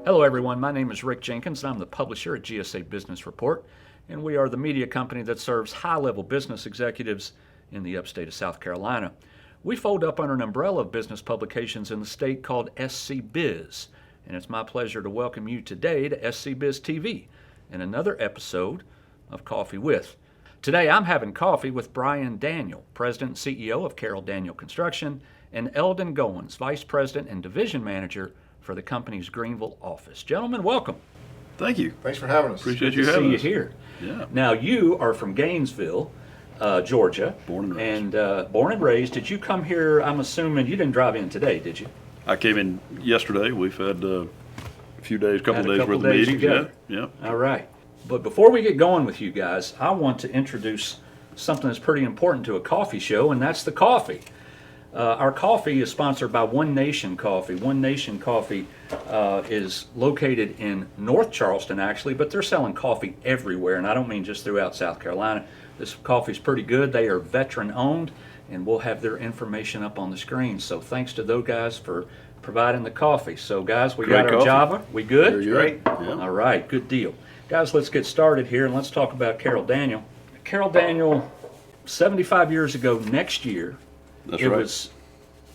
Hello everyone, my name is Rick Jenkins and I'm the publisher at GSA Business Report, and we are the media company that serves high-level business executives in the upstate of South Carolina. We fold up under an umbrella of business publications in the state called SCBIZ, and it's my pleasure to welcome you today to SCBIZtv and another episode of Coffee With. Today I'm having coffee with Brian Daniel, President and CEO of Carroll Daniel Construction, and Eldon Gowens, Vice President and Division Manager for the company's Greenville office. Gentlemen, welcome. Thank you. Thanks for having us. Appreciate Good you to having see us. you here. Yeah. Now you are from Gainesville, Georgia. Born and raised. Born and raised. Did you come here, I'm assuming, you didn't drive in today, did you? I came in yesterday. We've had a few days, Had a days couple worth of days meetings. together. Yeah. All right. But before we get going with you guys, I want to introduce something that's pretty important to a coffee show, and that's the coffee. Our coffee is sponsored by One Nation Coffee. One Nation Coffee is located in North Charleston, actually, but they're selling coffee everywhere, and I don't mean just throughout South Carolina. This coffee's pretty good. They are veteran-owned, and we'll have their information up on the screen. So thanks to those guys for providing the coffee. So, guys, we Great got our coffee. Java. We good? Very good. Great. Yeah. All right, good deal. Guys, let's get started here, and let's talk about Carroll Daniel. Carroll Daniel, 75 years ago next year, That's it right. was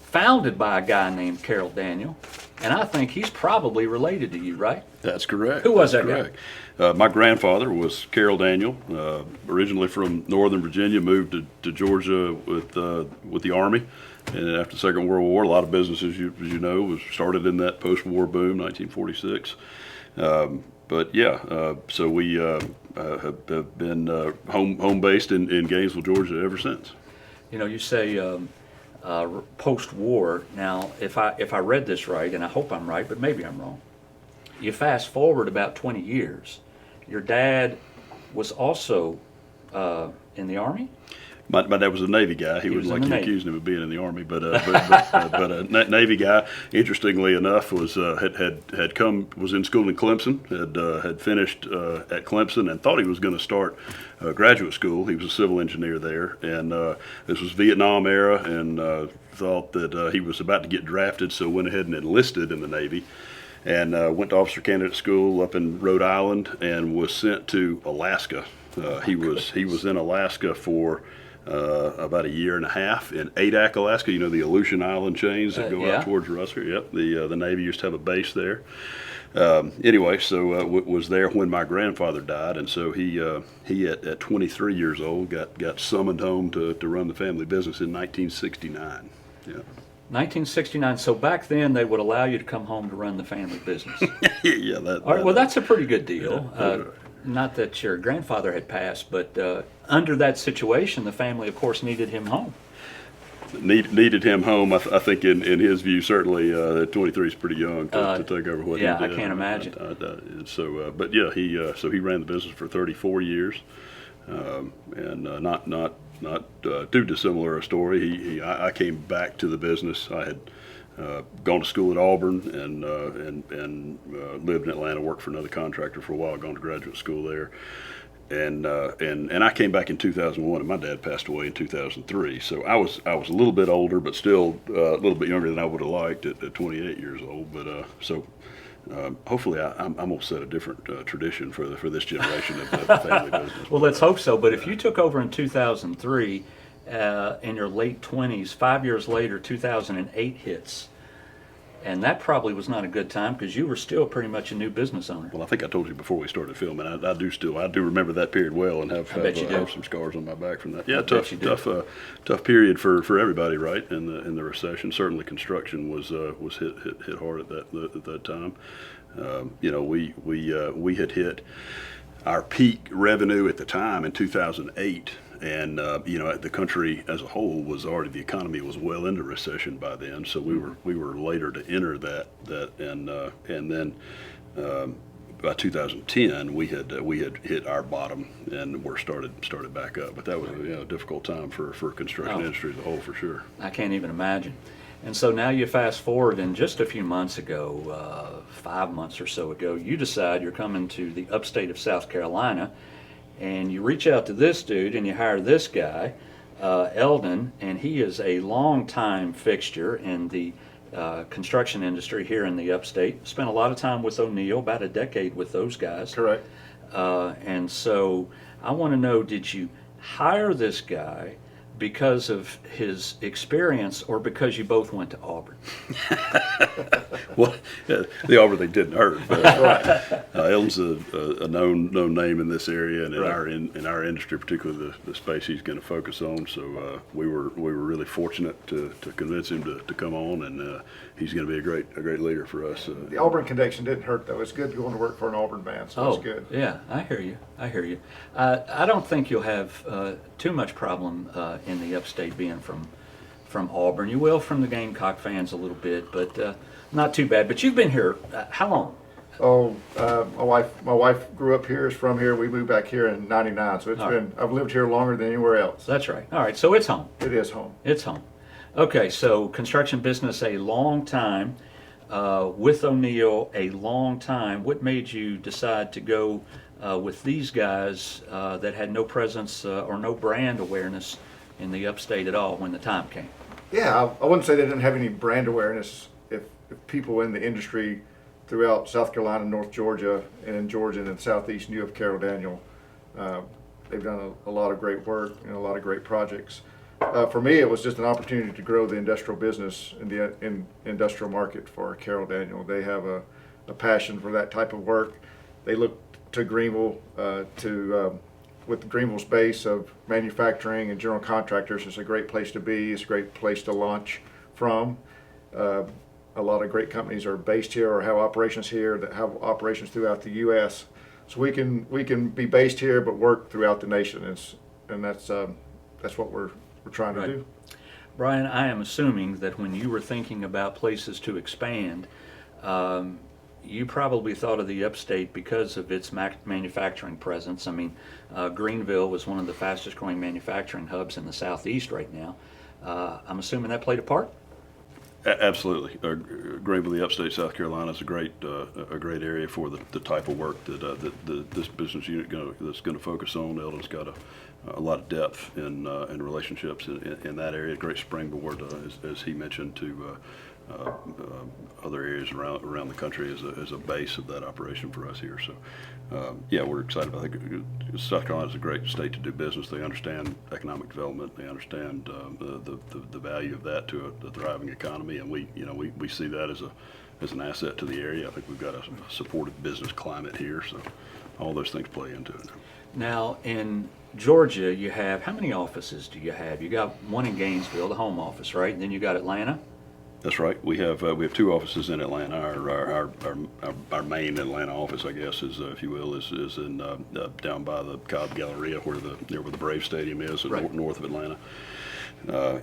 founded by a guy named Carroll Daniel, and I think he's probably related to you, right? That's correct. Who was That's that guy? correct. My grandfather was Carroll Daniel, originally from Northern Virginia, moved to Georgia with the Army. And after the Second World War, a lot of businesses, as you know, was started in that post-war boom, 1946. But yeah, so we have been home-based in Gainesville, Georgia ever since. You know, you say post-war. Now, if I read this right, and I hope I'm right, but maybe I'm wrong, you fast forward about 20 years. Your dad was also in the Army? My dad was a Navy guy. He was was in like the you Navy. accused him of being in the Army, but a Navy guy. Interestingly enough, was was in school in Clemson. Had finished at Clemson and thought he was going to start graduate school. He was a civil engineer there, and this was Vietnam era, and thought that he was about to get drafted, so went ahead and enlisted in the Navy. And went to officer candidate school up in Rhode Island and was sent to Alaska. He was in Alaska for about a year and a half in Adak, Alaska. You know, the Aleutian Island chains that go yeah. out towards Russia. Yep, the Navy used to have a base there. Anyway, so was there when my grandfather died, and so he at 23 years old got summoned home to run the family business in 1969. Yeah. 1969. So back then they would allow you to come home to run the family business. Yeah. All right, well, that's a pretty good deal. Yeah. Not that your grandfather had passed, but under that situation, the family, of course, needed him home. Needed him home. I think in his view, certainly 23 is pretty young to take over what he did. Yeah, I can't imagine. But yeah, he ran the business for 34 years, and not too dissimilar a story. I came back to the business. I had gone to school at Auburn and lived in Atlanta. Worked for another contractor for a while. Gone to graduate school there. And I came back in 2001, and my dad passed away in 2003. So I was a little bit older, but still a little bit younger than I would have liked at 28 years old. But hopefully I'm gonna set a different tradition for this generation of the family business. Well, let's hope so. But if you took over in 2003, in your late 20s, 5 years later, 2008 hits. And that probably was not a good time because you were still pretty much a new business owner. Well, I think I told you before we started filming. I do remember that period well, and have some scars on my back from that. Yeah, tough period for everybody, right? In the recession, certainly construction was hit hard at that time. You know, we had hit our peak revenue at the time in 2008. And you know, the country as a whole the economy was well into recession by then. So we were later to enter that, and then by 2010 we had hit our bottom and we're started back up. But that was a difficult time for construction industry as a whole, for sure. I can't even imagine. And so now you fast forward, and just a few months ago, 5 months or so ago, you decide you're coming to the upstate of South Carolina. And you reach out to this dude and you hire this guy, Eldon, and he is a long-time fixture in the construction industry here in the Upstate. Spent a lot of time with O'Neill, about a decade with those guys. Correct. And so I want to know, did you hire this guy because of his experience or because you both went to Auburn? Well, the Auburn thing didn't hurt. But, Eldon's a known name in this area and in our industry, particularly the space he's going to focus on. So we were really fortunate to convince him to come on, and he's going to be a great leader for us. The Auburn connection didn't hurt, though. It's good going to work for an Auburn man, so it's good. Yeah, I hear you. I don't think you'll have too much problem in the Upstate being from Auburn. You will from the Gamecock fans a little bit, but not too bad. But you've been here how long? Oh, my wife grew up here, is from here. We moved back here in '99, so I've lived here longer than anywhere else. That's right. All right, so it's home. It is home. It's home. Okay, so construction business a long time, with O'Neill a long time. What made you decide to go with these guys that had no presence or no brand awareness in the Upstate at all when the time came? Yeah, I wouldn't say they didn't have any brand awareness. If people in the industry throughout South Carolina, North Georgia, and in Georgia and in the Southeast knew of Carroll Daniel, they've done a lot of great work and a lot of great projects. For me, it was just an opportunity to grow the industrial business in the industrial market for Carroll Daniel. They have a passion for that type of work. They look to Greenville with Greenville's base of manufacturing and general contractors. It's a great place to be. It's a great place to launch from. A lot of great companies are based here or have operations here that have operations throughout the U.S. So we can be based here but work throughout the nation. And that's what we're trying to do. Brian, I am assuming that when you were thinking about places to expand, you probably thought of the Upstate because of its manufacturing presence. I mean, Greenville was one of the fastest growing manufacturing hubs in the Southeast right now. I'm assuming that played a part? Absolutely. Greenville, the Upstate South Carolina, is a great area for the type of work that this business unit that's going to focus on. Eldon's got a lot of depth in relationships in that area. A great springboard, as he mentioned, to other areas around the country as a base of that operation for us here. So, yeah, we're excited. I think South Carolina is a great state to do business. They understand economic development. They understand the value of that to a thriving economy, and we see that as an asset to the area. I think we've got a supportive business climate here, so all those things play into it. Now, in Georgia, you have, how many offices do you have? You got one in Gainesville, the home office, right? And then you got Atlanta? That's right. We have two offices in Atlanta. Our main Atlanta office, I guess, is if you will, is in down by the Cobb Galleria, where the Brave Stadium is, right. North of Atlanta.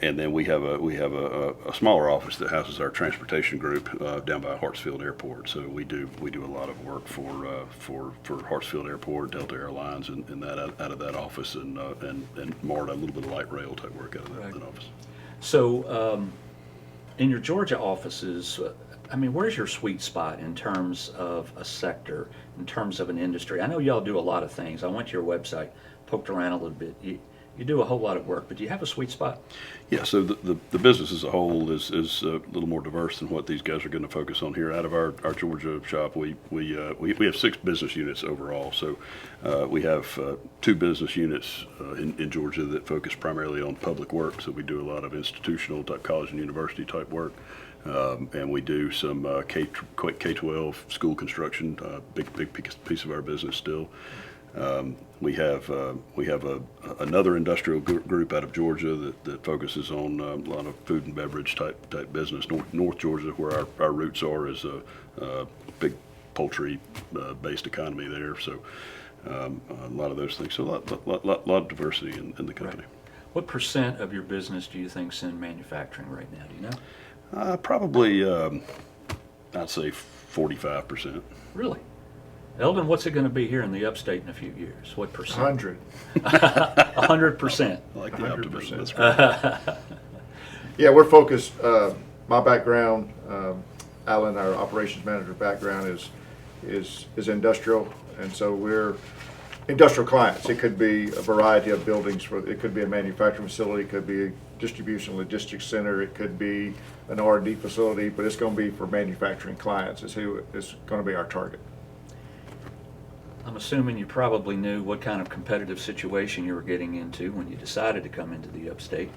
And then we have a smaller office that houses our transportation group down by Hartsfield Airport. So we do a lot of work for Hartsfield Airport, Delta Airlines, and that out of that office, and MARTA, a little bit of light rail type work out of that office. So. In your Georgia offices, I mean, where's your sweet spot in terms of a sector, in terms of an industry? I know y'all do a lot of things. I went to your website, poked around a little bit. You do a whole lot of work, but do you have a sweet spot? Yeah, so the business as a whole is a little more diverse than what these guys are going to focus on here. Out of our Georgia shop, we have 6 business units overall. So we have 2 business units in Georgia that focus primarily on public work. So we do a lot of institutional type, college and university type work. And we do some K-12 school construction, big piece of our business still. We have another industrial group out of Georgia that focuses on a lot of food and beverage type business. North Georgia, where our roots are, is a big poultry based economy there. So a lot of those things. So a lot of diversity in the company. Right. What % of your business do you think's in manufacturing right now? Do you know? Probably, I'd say 45%. Really? Eldon, what's it going to be here in the Upstate in a few years? What %? 100. 100%. I like the 100%. optimism. That's great. Yeah, we're focused. My background, Alan, our operations manager background is industrial, and so we're industrial clients. It could be a variety of buildings. It could be a manufacturing facility, it could be a distribution logistics center, it could be an R&D facility, but it's going to be for manufacturing clients is who is going to be our target. I'm assuming you probably knew what kind of competitive situation you were getting into when you decided to come into the Upstate.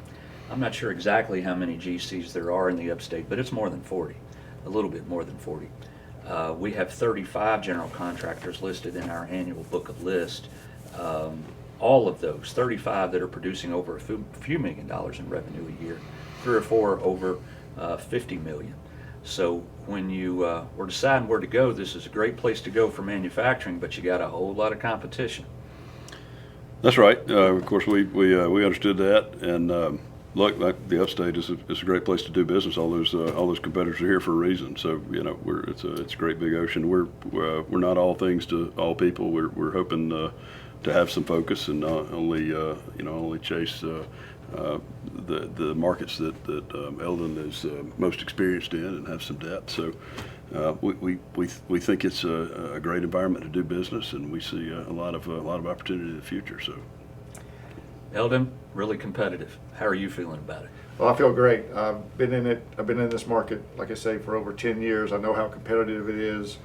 I'm not sure exactly how many GCs there are in the Upstate, but it's more than 40, a little bit more than 40. We have 35 general contractors listed in our annual book of list. All of those, 35 that are producing over a few $1 million in revenue a year, 3 or 4 over 50 million. So when you were deciding where to go, this is a great place to go for manufacturing, but you got a whole lot of competition. That's right. Of course, we understood that, and look, the Upstate is a great place to do business. All those competitors are here for a reason. So it's a great big ocean. We're not all things to all people. We're hoping to have some focus and not only chase the markets that Eldon is most experienced in and have some depth. So we think it's a great environment to do business, and we see a lot of opportunity in the future. So, Eldon, really competitive. How are you feeling about it? Well, I feel great. I've been in this market, like I say, for over 10 years. I know how competitive it is.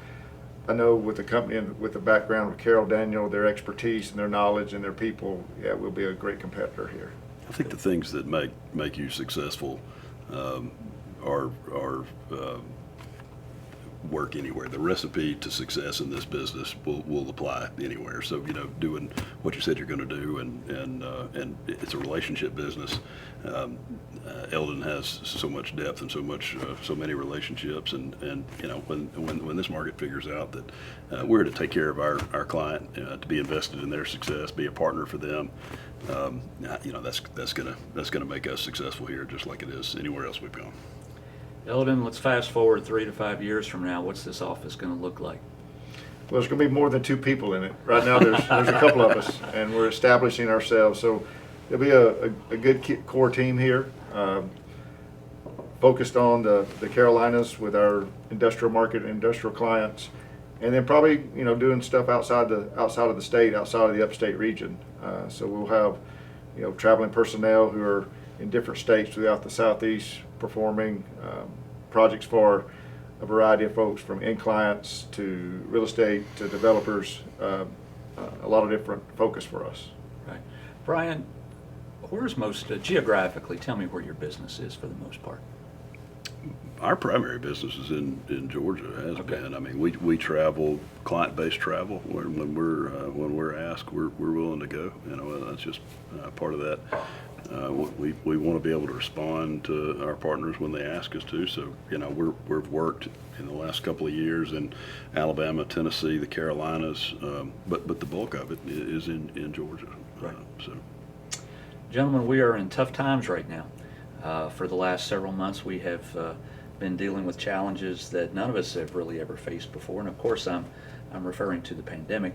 I know with the company and with the background of Carroll Daniel, their expertise and their knowledge and their people, yeah, we'll be a great competitor here. I think the things that make you successful are work anywhere. The recipe to success in this business will apply anywhere. So doing what you said you're going to do, and it's a relationship business. Eldon has so much depth and so many relationships, and when this market figures out that we're to take care of our client, to be invested in their success, be a partner for them, that's gonna make us successful here, just like it is anywhere else we've gone. Eldon, let's fast forward 3 to 5 years from now. What's this office going to look like? Well, there's going to be more than 2 people in it. Right now, there's a couple of us, and we're establishing ourselves. So there'll be a good core team here, focused on the Carolinas with our industrial market and industrial clients, and then probably doing stuff outside of the state, outside of the Upstate region. So we'll have traveling personnel who are in different states throughout the Southeast, performing projects for a variety of folks, from end clients to real estate to developers. A lot of different focus for us. Right. Brian, where's most geographically, tell me where your business is for the most part. Our primary business is in Georgia, has been. I mean, we travel, client-based travel. When we're asked, we're willing to go. That's just part of that. We want to be able to respond to our partners when they ask us to. So we've worked in the last couple of years in Alabama, Tennessee, the Carolinas, but the bulk of it is in Georgia. Right. Gentlemen, we are in tough times right now. For the last several months, we have been dealing with challenges that none of us have really ever faced before, and of course I'm referring to the pandemic.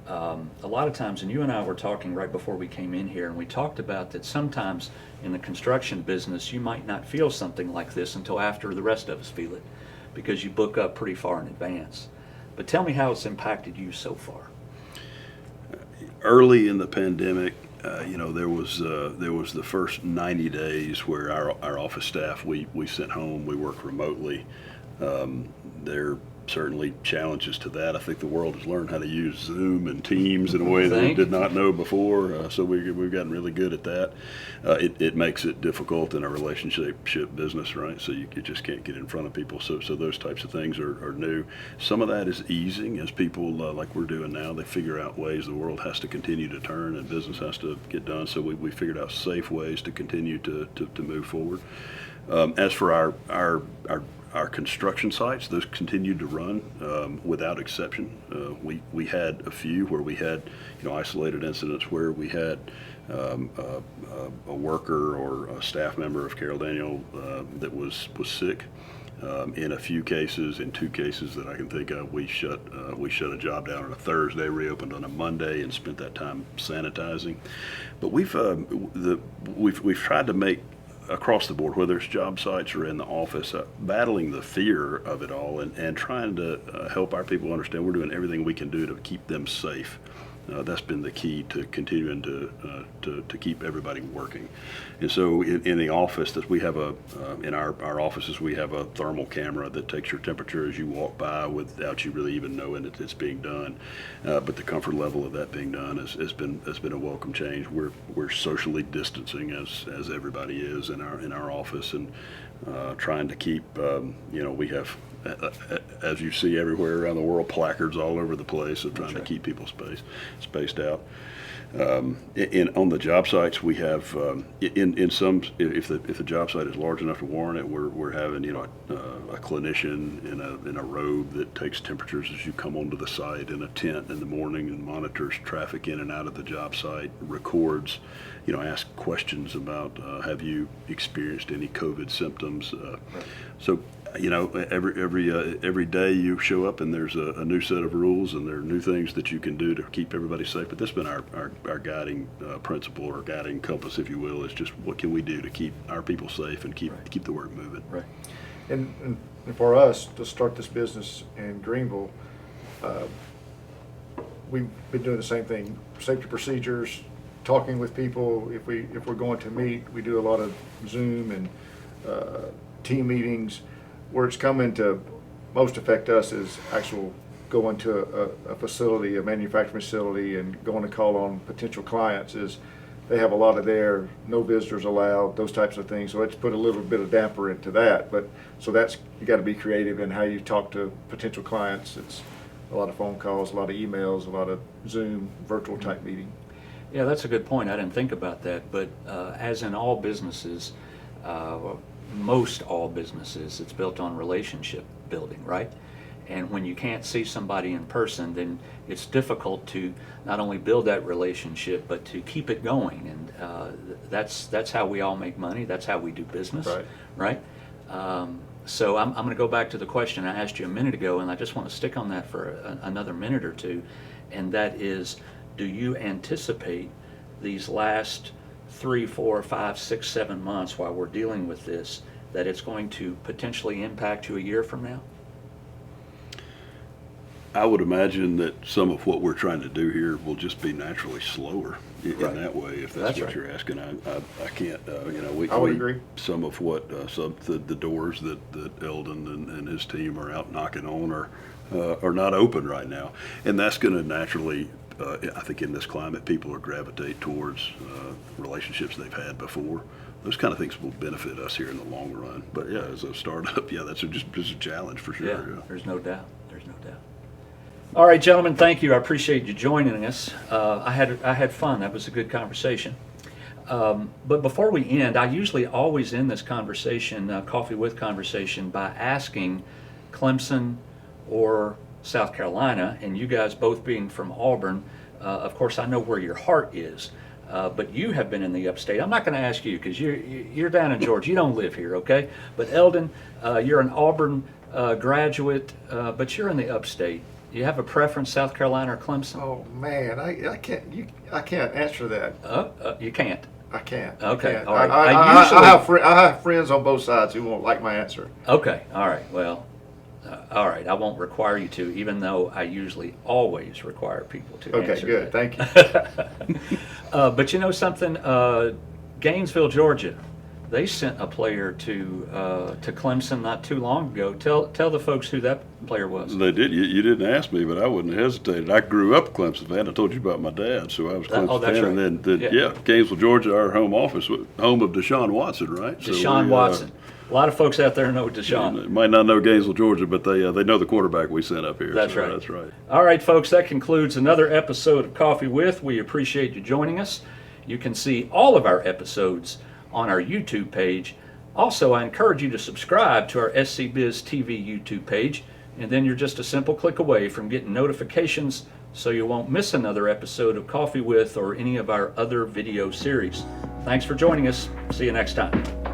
A lot of times, and you and I were talking right before we came in here, and we talked about that sometimes in the construction business you might not feel something like this until after the rest of us feel it, because you book up pretty far in advance. But tell me how it's impacted you so far. Early in the pandemic, there was the first 90 days where our office staff we sent home. We worked remotely. There are certainly challenges to that. I think the world has learned how to use Zoom and Teams in a way that we did not know before. So we've gotten really good at that. It makes it difficult in a relationship business, right? So you just can't get in front of people. So those types of things are new. Some of that is easing as people, like we're doing now, they figure out ways the world has to continue to turn and business has to get done. So we figured out safe ways to continue to move forward. As for our construction sites, those continued to run without exception. We had a few where we had isolated incidents where we had a worker or a staff member of Carroll Daniel that was sick. In a few cases, in 2 cases that I can think of, we shut a job down on a Thursday, reopened on a Monday, and spent that time sanitizing. But we've tried to make, across the board, whether it's job sites or in the office, battling the fear of it all and trying to help our people understand we're doing everything we can do to keep them safe That's been the key to continuing to keep everybody working. And so in the office that we have in our offices, we have a thermal camera that takes your temperature as you walk by without you really even knowing that it's being done. But the comfort level of that being done has been a welcome change. We're socially distancing as everybody is in our office, and trying to keep, we have, as you see everywhere around the world, placards all over the place of trying to keep people spaced out. On the job sites, we have in some, if the job site is large enough to warrant it, we're having a clinician in a robe that takes temperatures as you come onto the site, in a tent in the morning, and monitors traffic in and out of the job site, records, ask questions about have you experienced any COVID symptoms. So every day you show up and there's a new set of rules, and there are new things that you can do to keep everybody safe. But that's been our guiding principle, or guiding compass, if you will, is just what can we do to keep our people safe and keep the work moving. Right. And for us to start this business in Greenville, we've been doing the same thing: safety procedures, talking with people. If we're going to meet, we do a lot of Zoom and team meetings. Where it's coming to most affect us is actual going to a facility, a manufacturing facility, and going to call on potential clients. Is they have a lot of their no visitors allowed, those types of things. So it's put a little bit of damper into that. But so that's, you got to be creative in how you talk to potential clients. It's a lot of phone calls, a lot of emails, a lot of Zoom, virtual type meeting. Yeah, that's a good point. I didn't think about that. But as in all businesses, most all businesses, it's built on relationship building, right? And when you can't see somebody in person, then it's difficult to not only build that relationship, but to keep it going. And that's how we all make money. That's how we do business, right? So I'm going to go back to the question I asked you a minute ago, and I just want to stick on that for another minute or two. And that is, do you anticipate these last 3, 4, 5, 6, 7 months while we're dealing with this, that it's going to potentially impact you a year from now? I would imagine that some of what we're trying to do here will just be naturally slower in that way, if that's what you're asking. I can't, I would agree. Some of what, the doors that Eldon and his team are out knocking on are not open right now. And that's going to naturally, I think in this climate, people are gravitate towards relationships they've had before. Those kind of things will benefit us here in the long run. But yeah, as a startup, that's just a challenge for sure. Yeah, there's no doubt. There's no doubt. All right, gentlemen, thank you. I appreciate you joining us. I had fun. That was a good conversation. But before we end, I usually always end this conversation, coffee with conversation, by asking Clemson or South Carolina, and you guys both being from Auburn, of course I know where your heart is, but you have been in the Upstate. I'm not going to ask you because you're down in Georgia. You don't live here, okay? But Eldon, you're an Auburn graduate, but you're in the Upstate. You have a preference, South Carolina or Clemson? Oh man, I can't answer that. You can't. I can't. Okay. I can't. All right. I have friends on both sides who won't like my answer. Okay. All right. Well, all right. I won't require you to, even though I usually always require people to answer. Okay. Good. That. Thank you. But you know something? Gainesville, Georgia. They sent a player to Clemson not too long ago. Tell the folks who that player was. They did. You didn't ask me, but I wouldn't have hesitated. I grew up a Clemson fan. I told you about my dad, so I was a Clemson fan. Right. And then Gainesville, Georgia, our home office, home of Deshaun Watson, right? Deshaun Watson. A lot of folks out there know Deshaun. Might not know Gainesville, Georgia, but they know the quarterback we sent up here. That's right. That's right. All right, folks, that concludes another episode of Coffee With. We appreciate you joining us. You can see all of our episodes on our YouTube page. Also, I encourage you to subscribe to our SCBIZtv YouTube page, and then you're just a simple click away from getting notifications so you won't miss another episode of Coffee With or any of our other video series. Thanks for joining us. See you next time.